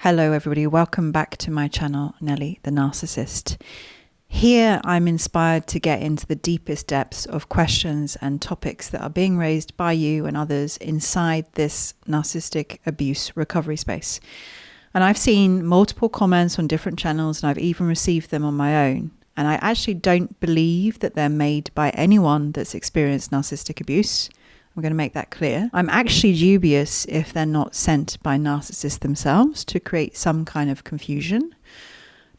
Hello everybody, welcome back to my channel, Nelly the Narcissist. Here I'm inspired to get into the deepest depths of questions and topics that are being raised by you and others inside this narcissistic abuse recovery space. And I've seen multiple comments on different channels, and I've even received them on my own. And I actually don't believe that they're made by anyone that's experienced narcissistic abuse. I'm going to make that clear. I'm actually dubious if they're not sent by narcissists themselves to create some kind of confusion.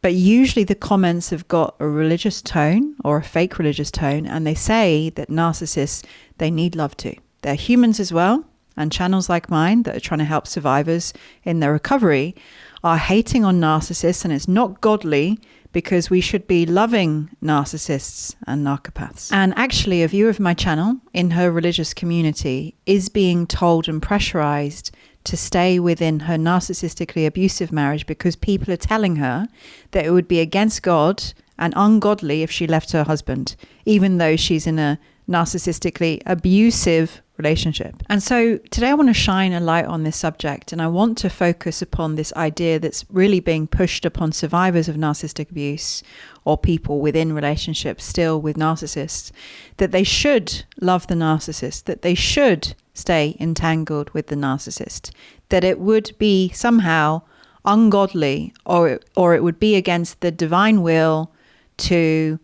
But usually the comments have got a religious tone or a fake religious tone, and they say that narcissists, they need love too. They're humans as well, and channels like mine that are trying to help survivors in their recovery are hating on narcissists, and it's not godly because we should be loving narcissists and narcopaths. And actually, a viewer of my channel in her religious community is being told and pressurized to stay within her narcissistically abusive marriage because people are telling her that it would be against God and ungodly if she left her husband, even though she's in a narcissistically abusive relationship. And so today I want to shine a light on this subject, and I want to focus upon this idea that's really being pushed upon survivors of narcissistic abuse or people within relationships still with narcissists, that they should love the narcissist, that they should stay entangled with the narcissist, that it would be somehow ungodly or it would be against the divine will to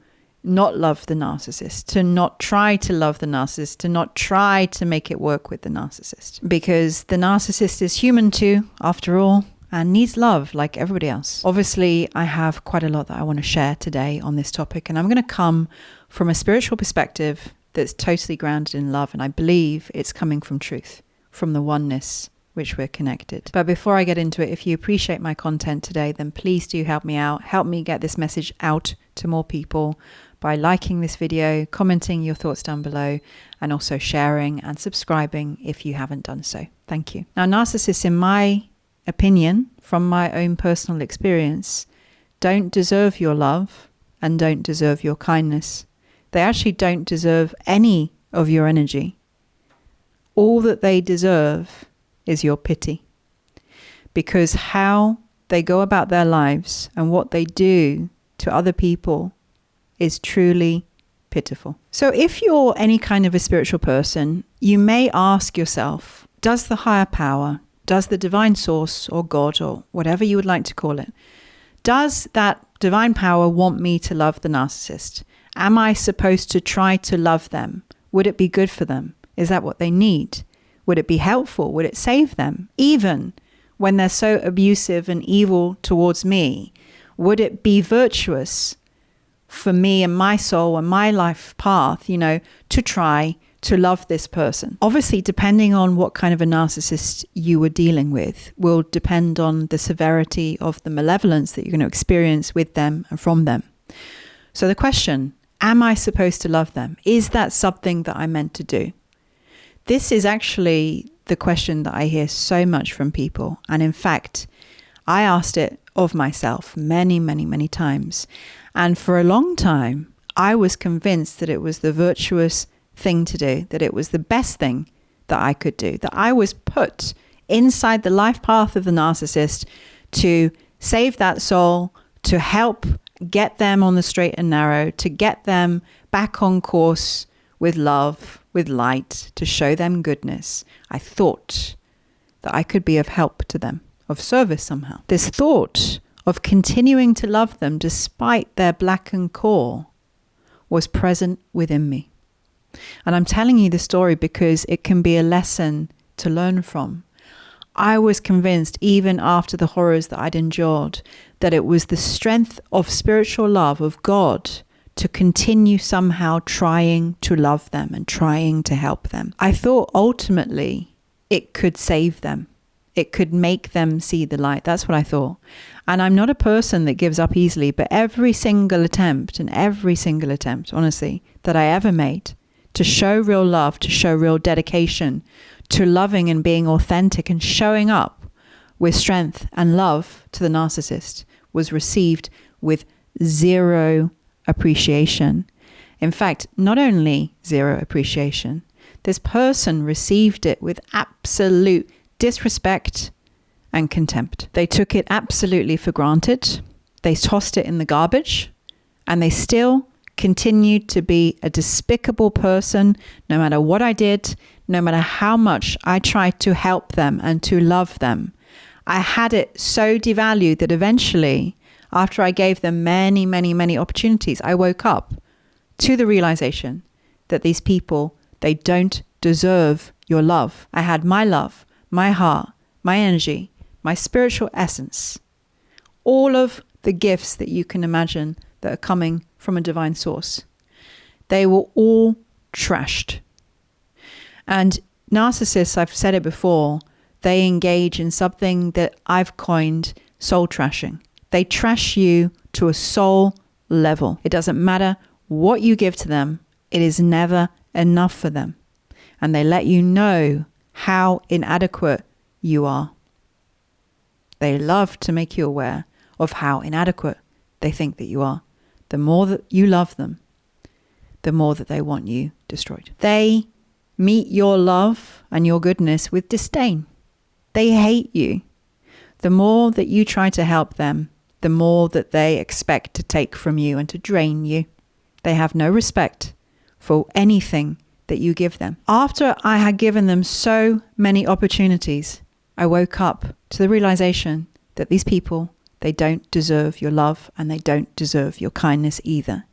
not love the narcissist, to not try to love the narcissist, to not try to make it work with the narcissist. Because the narcissist is human too, after all, and needs love like everybody else. Obviously, I have quite a lot that I want to share today on this topic, and I'm going to come from a spiritual perspective that's totally grounded in love, and I believe it's coming from truth, from the oneness which we're connected. But before I get into it, if you appreciate my content today, then please do help me out. Help me get this message out to more people by liking this video, commenting your thoughts down below, and also sharing and subscribing if you haven't done so. Thank you. Now, narcissists, in my opinion, from my own personal experience, don't deserve your love and don't deserve your kindness. They actually don't deserve any of your energy. All that they deserve is your pity, because how they go about their lives and what they do to other people is truly pitiful. So if you're any kind of a spiritual person, you may ask yourself, does the higher power, does the divine source or God or whatever you would like to call it, does that divine power want me to love the narcissist? Am I supposed to try to love them? Would it be good for them? Is that what they need? Would it be helpful? Would it save them? Even when they're so abusive and evil towards me, would it be virtuous for me and my soul and my life path, to try to love this person? Obviously, depending on what kind of a narcissist you were dealing with will depend on the severity of the malevolence that you're going to experience with them and from them. So the question, am I supposed to love them? Is that something that I'm meant to do? This is actually the question that I hear so much from people. And in fact, I asked it of myself many, many, many times. And for a long time, I was convinced that it was the virtuous thing to do, that it was the best thing that I could do, that I was put inside the life path of the narcissist to save that soul, to help get them on the straight and narrow, to get them back on course with love, with light, to show them goodness. I thought that I could be of help to them, of service somehow. This thought of continuing to love them despite their blackened core was present within me. And I'm telling you the story because it can be a lesson to learn from. I was convinced, even after the horrors that I'd endured, that it was the strength of spiritual love of God to continue somehow trying to love them and trying to help them. I thought ultimately it could save them. It could make them see the light. That's what I thought. And I'm not a person that gives up easily, but every single attempt, honestly, that I ever made to show real love, to show real dedication, to loving and being authentic and showing up with strength and love to the narcissist was received with zero appreciation. In fact, not only zero appreciation, this person received it with absolute disrespect and contempt. They took it absolutely for granted. They tossed it in the garbage, and they still continued to be a despicable person no matter what I did, no matter how much I tried to help them and to love them. I had it so devalued that eventually, after I gave them many, many, many opportunities, I woke up to the realization that these people, they don't deserve your love. I had my love, my heart, my energy, my spiritual essence, all of the gifts that you can imagine that are coming from a divine source. They were all trashed. And narcissists, I've said it before, they engage in something that I've coined soul trashing. They trash you to a soul level. It doesn't matter what you give to them. It is never enough for them. And they let you know how inadequate you are. They love to make you aware of how inadequate they think that you are. The more that you love them, the more that they want you destroyed. They meet your love and your goodness with disdain. They hate you. The more that you try to help them, the more that they expect to take from you and to drain you. They have no respect for anything that you give them. After I had given them so many opportunities, I woke up to the realization that these people, they don't deserve your love and they don't deserve your kindness either.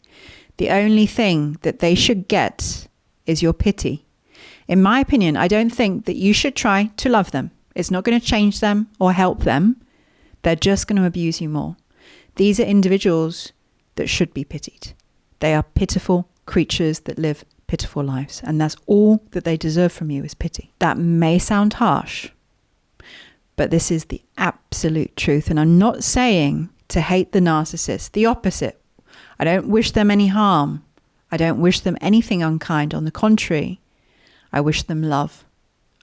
The only thing that they should get is your pity. In my opinion, I don't think that you should try to love them. It's not going to change them or help them. They're just going to abuse you more. These are individuals that should be pitied. They are pitiful creatures that live pitiful lives. And that's all that they deserve from you is pity. That may sound harsh, but this is the absolute truth. And I'm not saying to hate the narcissist. The opposite. I don't wish them any harm. I don't wish them anything unkind. On the contrary, I wish them love.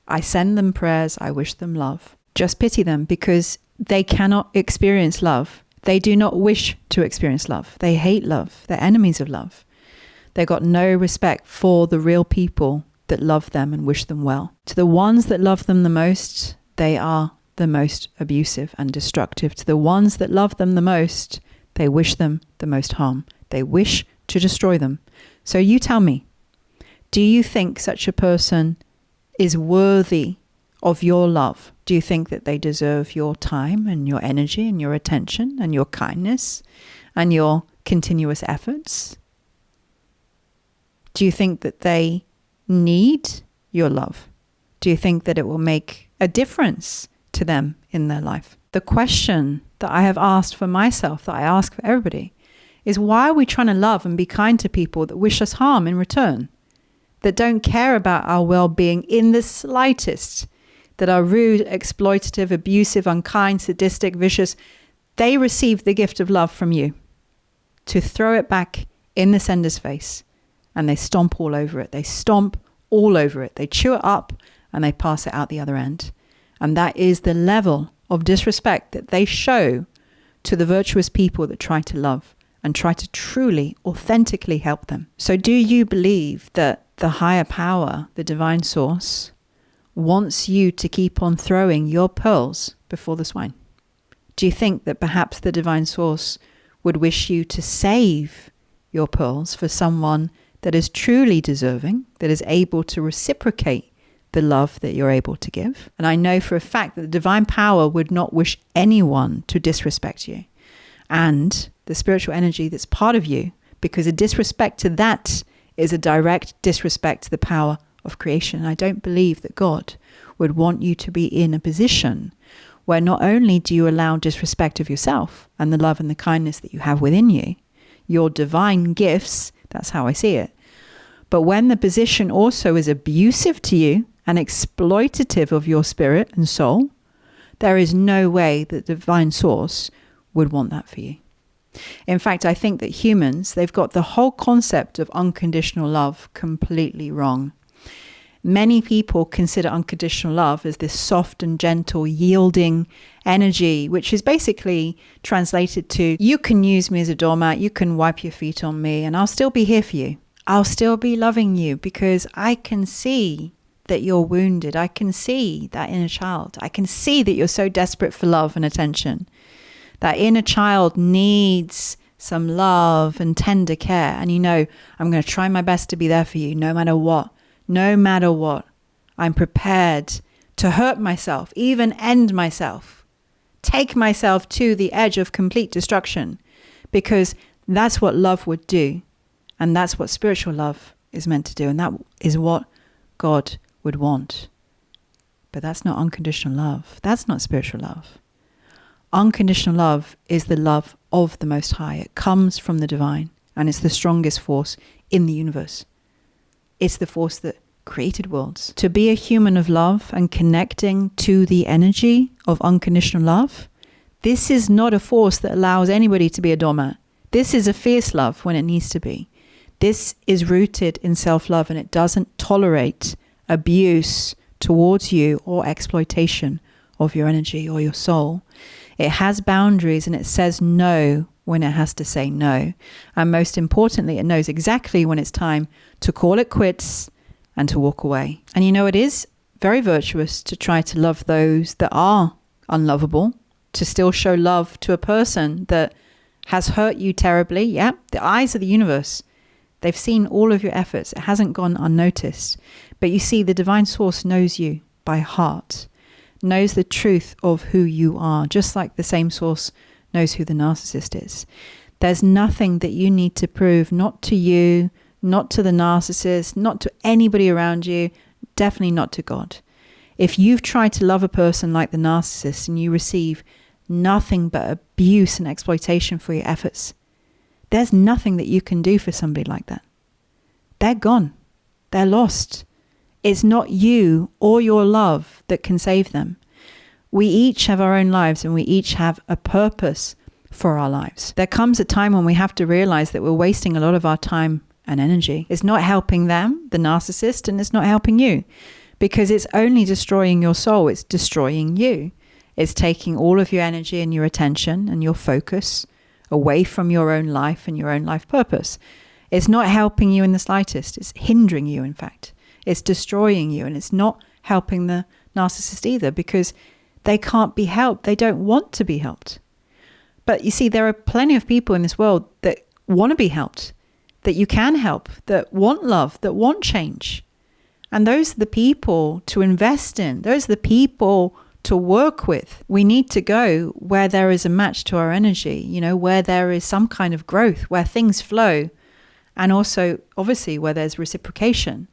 I send them prayers. I wish them love. Just pity them because they cannot experience love. They do not wish to experience love. They hate love. They're enemies of love. They've got no respect for the real people that love them and wish them well. To the ones that love them the most, they are the most abusive and destructive. To the ones that love them the most, they wish them the most harm. They wish to destroy them. So you tell me, do you think such a person is worthy of your love? Do you think that they deserve your time and your energy and your attention and your kindness and your continuous efforts? Do you think that they need your love? Do you think that it will make a difference to them in their life? The question that I have asked for myself, that I ask for everybody, is why are we trying to love and be kind to people that wish us harm in return? That don't care about our well-being in the slightest, that are rude, exploitative, abusive, unkind, sadistic, vicious. They receive the gift of love from you to throw it back in the sender's face, and they stomp all over it. They stomp all over it. They chew it up and they pass it out the other end. And that is the level of disrespect that they show to the virtuous people that try to love and try to truly, authentically help them. So do you believe that the higher power, the divine source, wants you to keep on throwing your pearls before the swine? Do you think that perhaps the divine source would wish you to save your pearls for someone that is truly deserving, that is able to reciprocate the love that you're able to give? And I know for a fact that the divine power would not wish anyone to disrespect you and the spiritual energy that's part of you, because a disrespect to that is a direct disrespect to the power of creation. I don't believe that God would want you to be in a position where not only do you allow disrespect of yourself and the love and the kindness that you have within you, your divine gifts, that's how I see it, but when the position also is abusive to you and exploitative of your spirit and soul, there is no way that the divine source would want that for you. In fact, I think that humans, they've got the whole concept of unconditional love completely wrong. Many people consider unconditional love as this soft and gentle, yielding energy, which is basically translated to, you can use me as a doormat, you can wipe your feet on me, and I'll still be here for you. I'll still be loving you because I can see that you're wounded. I can see that inner child. I can see that you're so desperate for love and attention. That inner child needs some love and tender care. And you know, I'm going to try my best to be there for you no matter what. No matter what. I'm prepared to hurt myself, even end myself. Take myself to the edge of complete destruction. Because that's what love would do. And that's what spiritual love is meant to do. And that is what God would want. But that's not unconditional love. That's not spiritual love. Unconditional love is the love of the Most High. It comes from the divine, and it's the strongest force in the universe. It's the force that created worlds. To be a human of love and connecting to the energy of unconditional love, this is not a force that allows anybody to be a doormat. This is a fierce love when it needs to be. This is rooted in self-love, and it doesn't tolerate abuse towards you or exploitation of your energy or your soul. It has boundaries, and it says no when it has to say no. And most importantly, it knows exactly when it's time to call it quits and to walk away. And you know, it is very virtuous to try to love those that are unlovable, to still show love to a person that has hurt you terribly. Yeah, the eyes of the universe, they've seen all of your efforts. It hasn't gone unnoticed. But you see, the divine source knows you by heart, knows the truth of who you are, just like the same source knows who the narcissist is. There's nothing that you need to prove, not to you, not to the narcissist, not to anybody around you, definitely not to God. If you've tried to love a person like the narcissist and you receive nothing but abuse and exploitation for your efforts, there's nothing that you can do for somebody like that. They're gone. They're lost. It's not you or your love that can save them. We each have our own lives, and we each have a purpose for our lives. There comes a time when we have to realize that we're wasting a lot of our time and energy. It's not helping them, the narcissist, and it's not helping you, because it's only destroying your soul. It's destroying you. It's taking all of your energy and your attention and your focus away from your own life and your own life purpose. It's not helping you in the slightest. It's hindering you, in fact. It's destroying you, and it's not helping the narcissist either, because they can't be helped. They don't want to be helped. But you see, there are plenty of people in this world that want to be helped, that you can help, that want love, that want change. And those are the people to invest in. Those are the people to work with. We need to go where there is a match to our energy, you know, where there is some kind of growth, where things flow, and also, obviously, where there's reciprocation.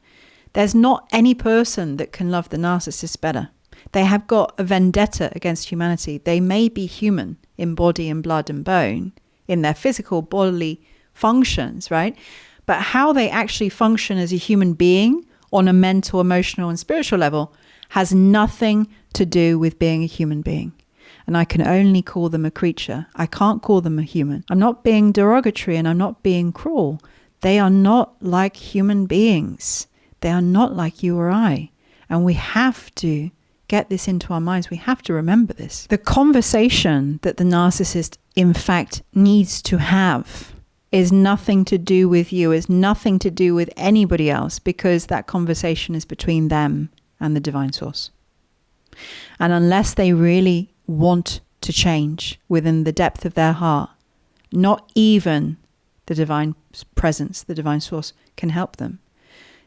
There's not any person that can love the narcissist better. They have got a vendetta against humanity. They may be human in body and blood and bone, in their physical bodily functions, right? But how they actually function as a human being on a mental, emotional, and spiritual level has nothing to do with being a human being. And I can only call them a creature. I can't call them a human. I'm not being derogatory, and I'm not being cruel. They are not like human beings. They are not like you or I. And we have to get this into our minds. We have to remember this. The conversation that the narcissist, in fact, needs to have is nothing to do with you, is nothing to do with anybody else, because that conversation is between them and the divine source. And unless they really want to change within the depth of their heart, not even the divine presence, the divine source, can help them.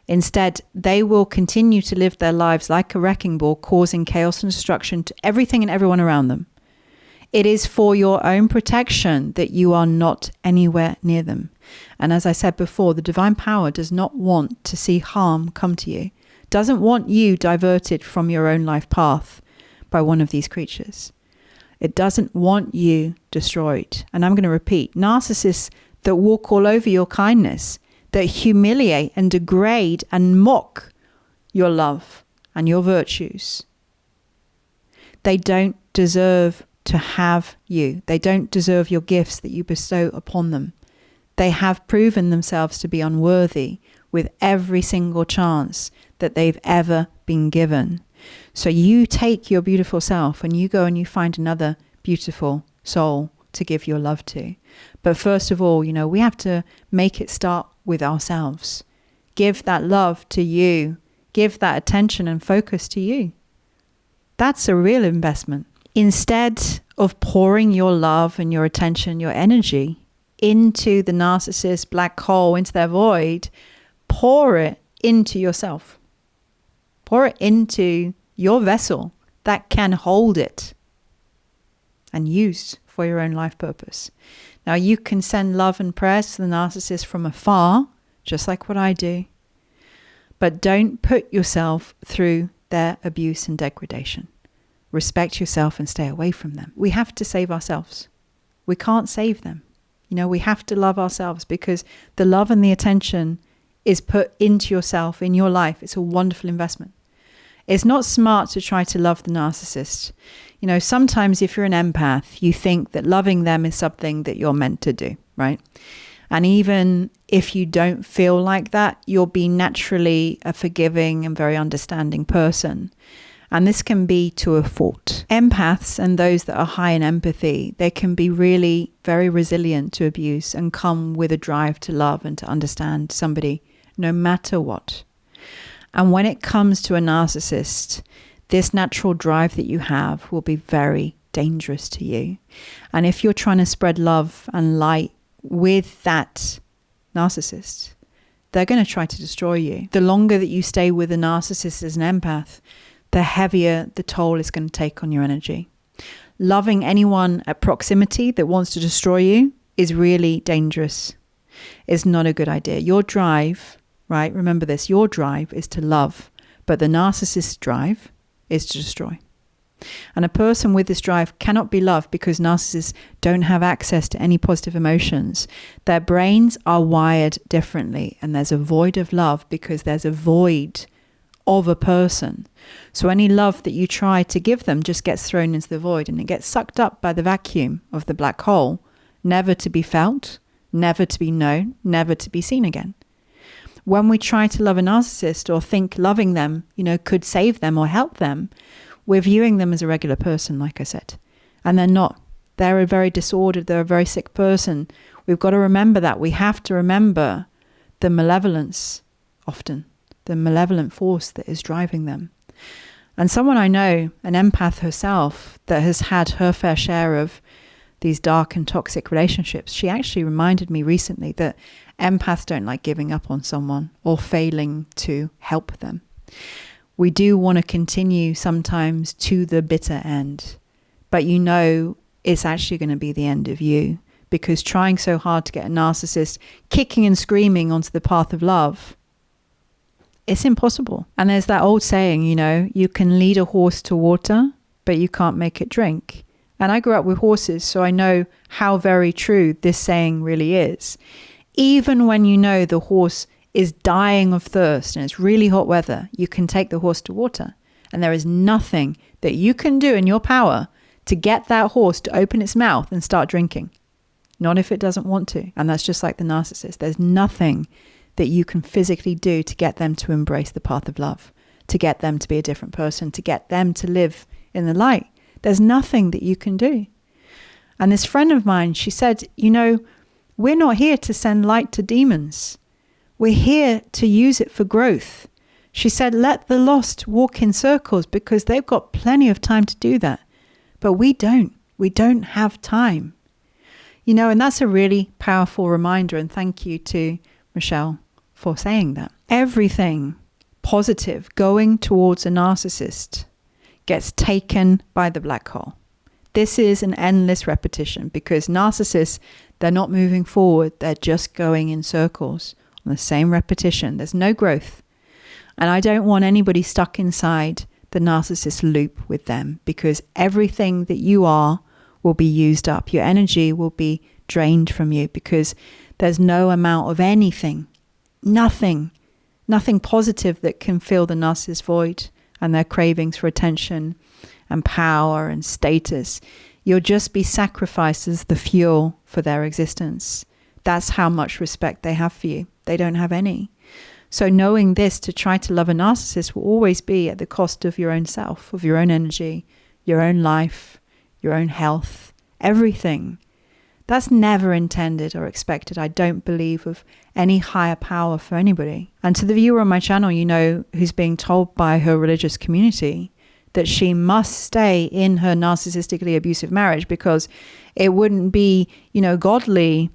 Instead, they will continue to live their lives like a wrecking ball, causing chaos and destruction to everything and everyone around them. It is for your own protection that you are not anywhere near them. And as I said before, the divine power does not want to see harm come to you, doesn't want you diverted from your own life path by one of these creatures. It doesn't want you destroyed. And I'm going to repeat, narcissists that walk all over your kindness, that humiliate and degrade and mock your love and your virtues, they don't deserve to have you. They don't deserve your gifts that you bestow upon them. They have proven themselves to be unworthy with every single chance that they've ever been given. So you take your beautiful self and you go and you find another beautiful soul to give your love to. But first of all, you know, we have to make it start with ourselves. Give that love to you. give that attention and focus to you. That's a real investment. Instead of pouring your love and your attention, your energy into the narcissist black hole, into their void, pour it into yourself. Pour it into your vessel that can hold it and use for your own life purpose. Now, you can send love and prayers to the narcissist from afar, just like what I do. But don't put yourself through their abuse and degradation. Respect yourself and stay away from them. We have to save ourselves. We can't save them. We have to love ourselves, because the love and the attention is put into yourself, in your life. It's a wonderful investment. It's not smart to try to love the narcissist. Sometimes if you're an empath, you think that loving them is something that you're meant to do, right? And even if you don't feel like that, you'll be naturally a forgiving and very understanding person. And this can be to a fault. Empaths and those that are high in empathy, they can be really very resilient to abuse and come with a drive to love and to understand somebody no matter what. And when it comes to a narcissist, this natural drive that you have will be very dangerous to you. And if you're trying to spread love and light with that narcissist, they're going to try to destroy you. The longer that you stay with a narcissist as an empath, the heavier the toll is going to take on your energy. Loving anyone at proximity that wants to destroy you is really dangerous. It's not a good idea. Your drive, right? Remember this, your drive is to love, but the narcissist's drive is to destroy. And a person with this drive cannot be loved, because narcissists don't have access to any positive emotions. Their brains are wired differently, and there's a void of love because there's a void of a person. So any love that you try to give them just gets thrown into the void, and it gets sucked up by the vacuum of the black hole, never to be felt, never to be known, never to be seen again. When we try to love a narcissist or think loving them, could save them or help them, we're viewing them as a regular person, like I said. And they're not. They're a very disordered, they're a very sick person. We've got to remember that. We have to remember the malevolence often, the malevolent force that is driving them. And someone I know, an empath herself, that has had her fair share of these dark and toxic relationships, she actually reminded me recently that empaths don't like giving up on someone or failing to help them. We do want to continue sometimes to the bitter end, but it's actually going to be the end of you, because trying so hard to get a narcissist kicking and screaming onto the path of love, it's impossible. And there's that old saying, you can lead a horse to water, but you can't make it drink. And I grew up with horses, so I know how very true this saying really is. Even when the horse is dying of thirst and it's really hot weather, you can take the horse to water. And there is nothing that you can do in your power to get that horse to open its mouth and start drinking. Not if it doesn't want to. And that's just like the narcissist. There's nothing that you can physically do to get them to embrace the path of love, to get them to be a different person, to get them to live in the light. There's nothing that you can do. And this friend of mine, she said, we're not here to send light to demons. We're here to use it for growth. She said, let the lost walk in circles, because they've got plenty of time to do that. But we don't. We don't have time. And that's a really powerful reminder. And thank you to Michelle for saying that. Everything positive going towards a narcissist gets taken by the black hole. This is an endless repetition, because narcissists, they're not moving forward. They're just going in circles on the same repetition. There's no growth. And I don't want anybody stuck inside the narcissist loop with them, because everything that you are will be used up. Your energy will be drained from you, because there's no amount of anything, nothing positive that can fill the narcissist void and their cravings for attention and power and status. You'll just be sacrificed as the fuel for their existence. That's how much respect they have for you. They don't have any. So knowing this, to try to love a narcissist will always be at the cost of your own self, of your own energy, your own life, your own health, everything. That's never intended or expected, I don't believe, of any higher power for anybody. And to the viewer on my channel, who's being told by her religious community that she must stay in her narcissistically abusive marriage because it wouldn't be, godly,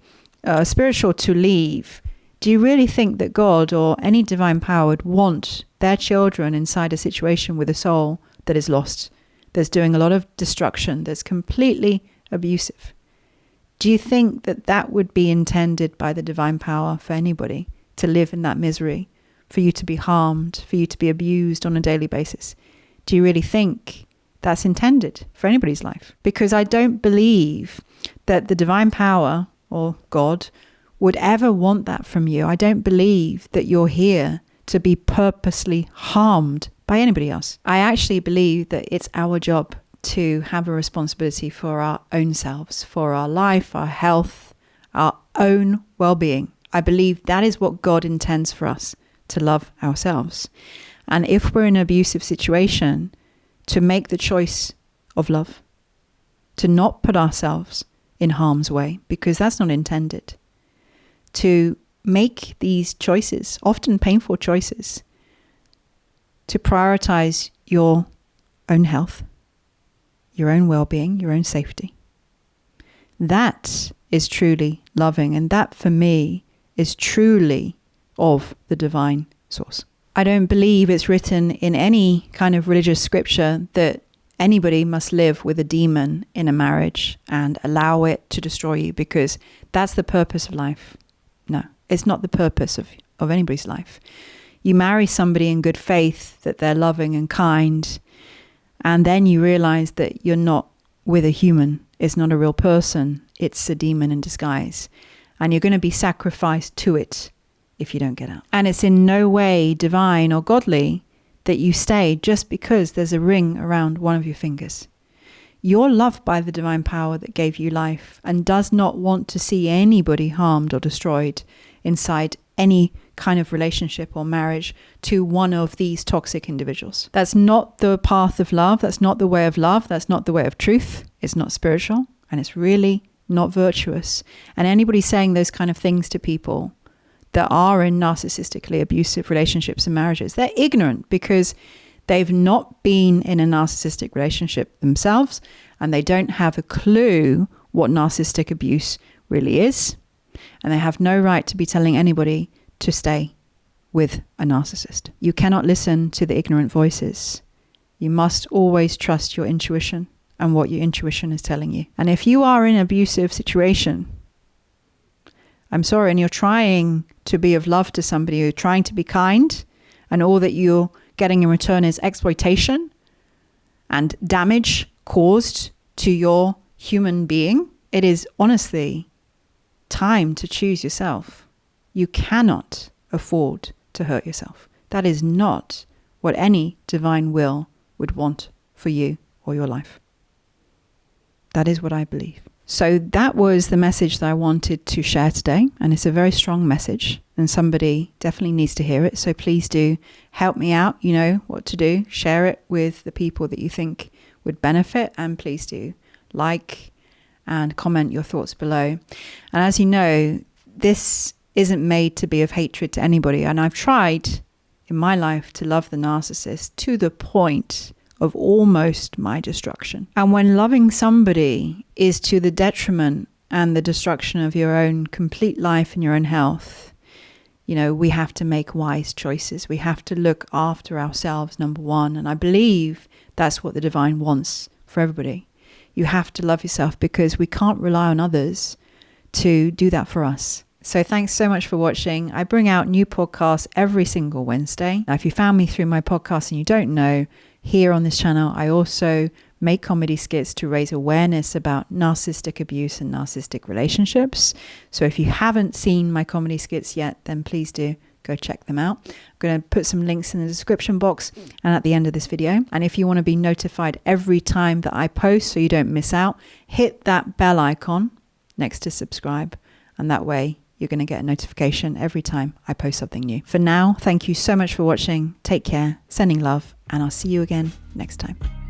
spiritual to leave. Do you really think that God or any divine power would want their children inside a situation with a soul that is lost, that's doing a lot of destruction, that's completely abusive? Do you think that that would be intended by the divine power for anybody to live in that misery, for you to be harmed, for you to be abused on a daily basis? Do you really think that's intended for anybody's life? Because I don't believe that the divine power or God would ever want that from you. I don't believe that you're here to be purposely harmed by anybody else. I actually believe that it's our job to have a responsibility for our own selves, for our life, our health, our own well-being. I believe that is what God intends for us, to love ourselves. And if we're in an abusive situation, to make the choice of love, to not put ourselves in harm's way, because that's not intended. To make these choices, often painful choices, to prioritize your own health, your own well-being, your own safety. That is truly loving, and that for me is truly of the divine source. I don't believe it's written in any kind of religious scripture that anybody must live with a demon in a marriage and allow it to destroy you, because that's the purpose of life. No, it's not the purpose of anybody's life. You marry somebody in good faith, that they're loving and kind, and then you realize that you're not with a human. It's not a real person. It's a demon in disguise. And you're going to be sacrificed to it if you don't get out. And it's in no way divine or godly that you stay just because there's a ring around one of your fingers. You're loved by the divine power that gave you life and does not want to see anybody harmed or destroyed inside any kind of relationship or marriage to one of these toxic individuals. That's not the path of love. That's not the way of love. That's not the way of truth. It's not spiritual, and it's really not virtuous. And anybody saying those kind of things to people that are in narcissistically abusive relationships and marriages, they're ignorant because they've not been in a narcissistic relationship themselves, and they don't have a clue what narcissistic abuse really is. And they have no right to be telling anybody to stay with a narcissist. You cannot listen to the ignorant voices. You must always trust your intuition and what your intuition is telling you. And if you are in an abusive situation, I'm sorry, and you're trying to be of love to somebody, you're trying to be kind, and all that you're getting in return is exploitation and damage caused to your human being, it is honestly time to choose yourself. You cannot afford to hurt yourself. That is not what any divine will would want for you or your life. That is what I believe. So that was the message that I wanted to share today. And it's a very strong message, and somebody definitely needs to hear it. So please do help me out. You know what to do. Share it with the people that you think would benefit. And please do like and comment your thoughts below. And as you know, this isn't made to be of hatred to anybody. And I've tried in my life to love the narcissist to the point of almost my destruction. And when loving somebody is to the detriment and the destruction of your own complete life and your own health, you know, we have to make wise choices. We have to look after ourselves, number one. And I believe that's what the divine wants for everybody. You have to love yourself because we can't rely on others to do that for us. So thanks so much for watching. I bring out new podcasts every single Wednesday. Now, if you found me through my podcast and you don't know, here on this channel, I also make comedy skits to raise awareness about narcissistic abuse and narcissistic relationships. So if you haven't seen my comedy skits yet, then please do go check them out. I'm going to put some links in the description box and at the end of this video. And if you want to be notified every time that I post so you don't miss out, hit that bell icon next to subscribe. And that way you're going to get a notification every time I post something new. For now, thank you so much for watching. Take care, sending love, and I'll see you again next time.